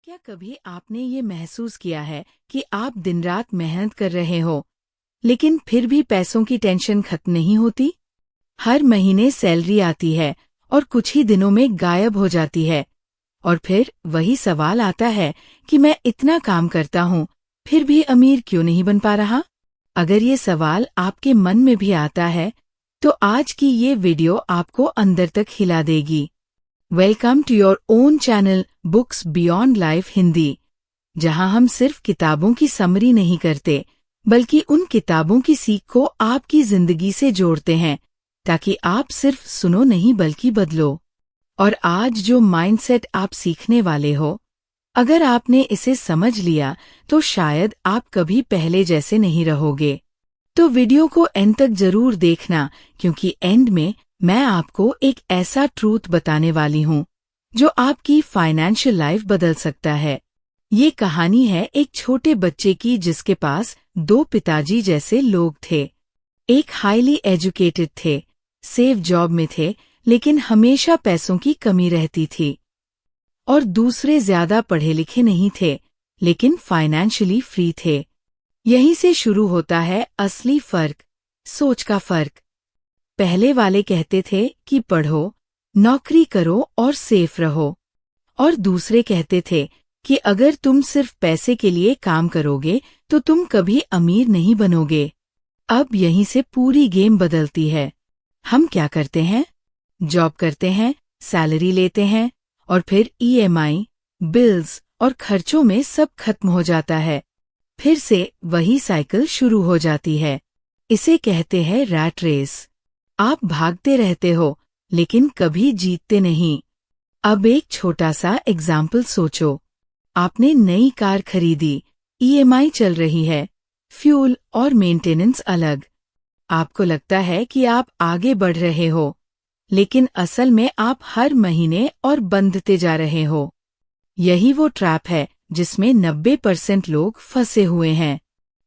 क्या कभी आपने ये महसूस किया है कि आप दिन रात मेहनत कर रहे हो, लेकिन फिर भी पैसों की टेंशन खत्म नहीं होती? हर महीने सैलरी आती है और कुछ ही दिनों में गायब हो जाती है। और फिर वही सवाल आता है कि मैं इतना काम करता हूँ, फिर भी अमीर क्यों नहीं बन पा रहा? अगर ये सवाल आपके मन में भी आता है, तो आज की ये वीडियो आपको अंदर तक हिला देगी। Welcome to your own channel books beyond life Hindi, जहां हम सिर्फ किताबों की समरी नहीं करते, बल्कि उन किताबों की सीख को आपकी जिंदगी से जोड़ते हैं, ताकि आप सिर्फ सुनो नहीं बल्कि बदलो। और आज जो माइंडसेट आप सीखने वाले हो, अगर आपने इसे समझ लिया तो शायद आप कभी पहले जैसे नहीं रहोगे। तो वीडियो को एंड तक जरूर देखना, क्योंकि एंड में मैं आपको एक ऐसा ट्रूथ बताने वाली हूँ जो आपकी फाइनेंशियल लाइफ बदल सकता है। ये कहानी है एक छोटे बच्चे की जिसके पास दो पिताजी जैसे लोग थे। एक हाईली एजुकेटेड थे, सेफ जॉब में थे, लेकिन हमेशा पैसों की कमी रहती थी। और दूसरे ज्यादा पढ़े लिखे नहीं थे, लेकिन फाइनेंशियली फ्री थे। यहीं से शुरू होता है असली फर्क, सोच का फर्क। पहले वाले कहते थे कि पढ़ो, नौकरी करो और सेफ रहो, और दूसरे कहते थे कि अगर तुम सिर्फ पैसे के लिए काम करोगे तो तुम कभी अमीर नहीं बनोगे। अब यहीं से पूरी गेम बदलती है। हम क्या करते हैं? जॉब करते हैं, सैलरी लेते हैं, और फिर ईएमआई, बिल्स और खर्चों में सब खत्म हो जाता है। फिर से वही साइकिल शुरू हो जाती है। इसे कहते हैं रैट रेस। आप भागते रहते हो, लेकिन कभी जीतते नहीं। अब एक छोटा सा एग्जाम्पल सोचो। आपने नई कार खरीदी, ईएमआई चल रही है, फ्यूल और मेंटेनेंस अलग। आपको लगता है कि आप आगे बढ़ रहे हो, लेकिन असल में आप हर महीने और बंधते जा रहे हो। यही वो ट्रैप है जिसमें 90% लोग फंसे हुए हैं।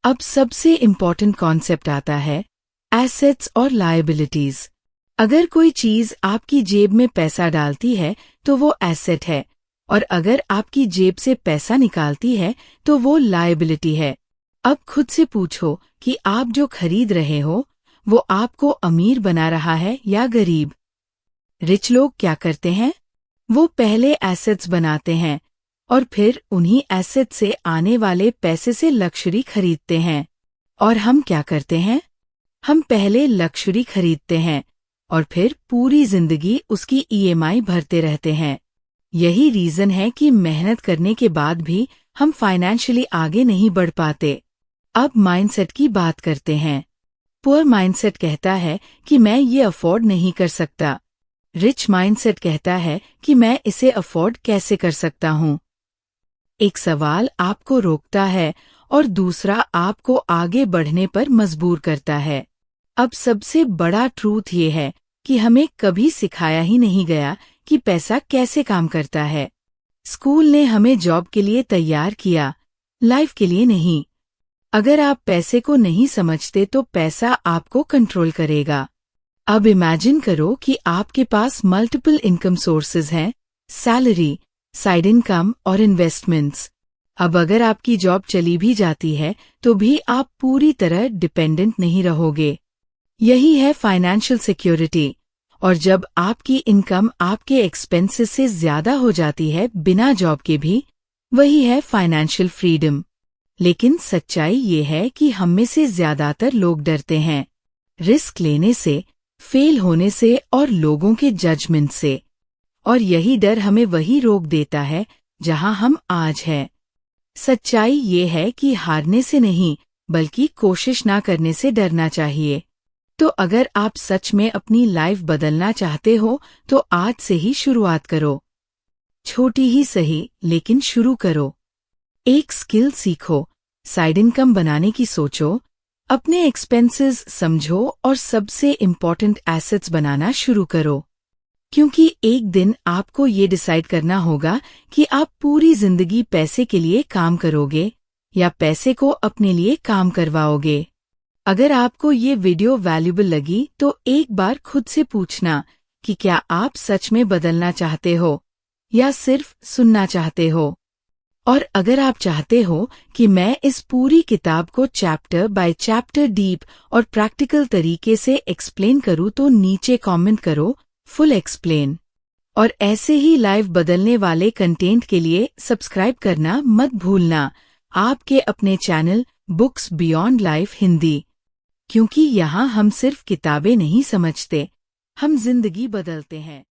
अब सबसे इम्पोर्टेंट कॉन्सेप्ट आता है, एसेट्स और लायबिलिटीज। अगर कोई चीज आपकी जेब में पैसा डालती है तो वो एसेट है, और अगर आपकी जेब से पैसा निकालती है तो वो लायबिलिटी है। अब खुद से पूछो कि आप जो खरीद रहे हो वो आपको अमीर बना रहा है या गरीब? रिच लोग क्या करते हैं? वो पहले एसेट्स बनाते हैं और फिर उन्हीं एसेट से आने वाले पैसे से लक्जरी खरीदते हैं। और हम क्या करते हैं? हम पहले लक्जरी खरीदते हैं और फिर पूरी जिंदगी उसकी ईएमआई भरते रहते हैं। यही रीजन है कि मेहनत करने के बाद भी हम फाइनेंशियली आगे नहीं बढ़ पाते। अब माइंडसेट की बात करते हैं। पुअर माइंडसेट कहता है कि मैं ये अफोर्ड नहीं कर सकता। रिच माइंडसेट कहता है कि मैं इसे अफोर्ड कैसे कर सकता हूँ। एक सवाल आपको रोकता है और दूसरा आपको आगे बढ़ने पर मजबूर करता है। अब सबसे बड़ा ट्रूथ ये है कि हमें कभी सिखाया ही नहीं गया कि पैसा कैसे काम करता है। स्कूल ने हमें जॉब के लिए तैयार किया, लाइफ के लिए नहीं। अगर आप पैसे को नहीं समझते तो पैसा आपको कंट्रोल करेगा। अब इमेजिन करो कि आपके पास मल्टीपल इनकम सोर्सेज हैं, सैलरी, साइड इनकम और इन्वेस्टमेंट्स। अब अगर आपकी जॉब चली भी जाती है तो भी आप पूरी तरह डिपेंडेंट नहीं रहोगे। यही है फाइनेंशियल सिक्योरिटी। और जब आपकी इनकम आपके एक्सपेंसेस से ज्यादा हो जाती है बिना जॉब के भी, वही है फाइनेंशियल फ्रीडम। लेकिन सच्चाई ये है कि हम में से ज्यादातर लोग डरते हैं, रिस्क लेने से, फेल होने से और लोगों के जजमेंट से। और यही डर हमें वही रोक देता है जहां हम आज हैं। सच्चाई ये है कि हारने से नहीं, बल्कि कोशिश ना करने से डरना चाहिए। तो अगर आप सच में अपनी लाइफ बदलना चाहते हो तो आज से ही शुरुआत करो। छोटी ही सही, लेकिन शुरू करो। एक स्किल सीखो, साइड इनकम बनाने की सोचो, अपने एक्सपेंसेस समझो और सबसे इम्पोर्टेंट एसेट्स बनाना शुरू करो। क्योंकि एक दिन आपको ये डिसाइड करना होगा कि आप पूरी जिंदगी पैसे के लिए काम करोगे या पैसे को अपने लिए काम करवाओगे। अगर आपको ये वीडियो वैल्यूबल लगी तो एक बार खुद से पूछना कि क्या आप सच में बदलना चाहते हो या सिर्फ सुनना चाहते हो। और अगर आप चाहते हो कि मैं इस पूरी किताब को चैप्टर बाय चैप्टर डीप और प्रैक्टिकल तरीके से एक्सप्लेन करूँ तो नीचे कमेंट करो फुल एक्सप्लेन। और ऐसे ही लाइव बदलने वाले कंटेंट के लिए सब्सक्राइब करना मत भूलना आपके अपने channel books beyond life Hindi, क्योंकि यहाँ हम सिर्फ किताबें नहीं समझते, हम जिंदगी बदलते हैं।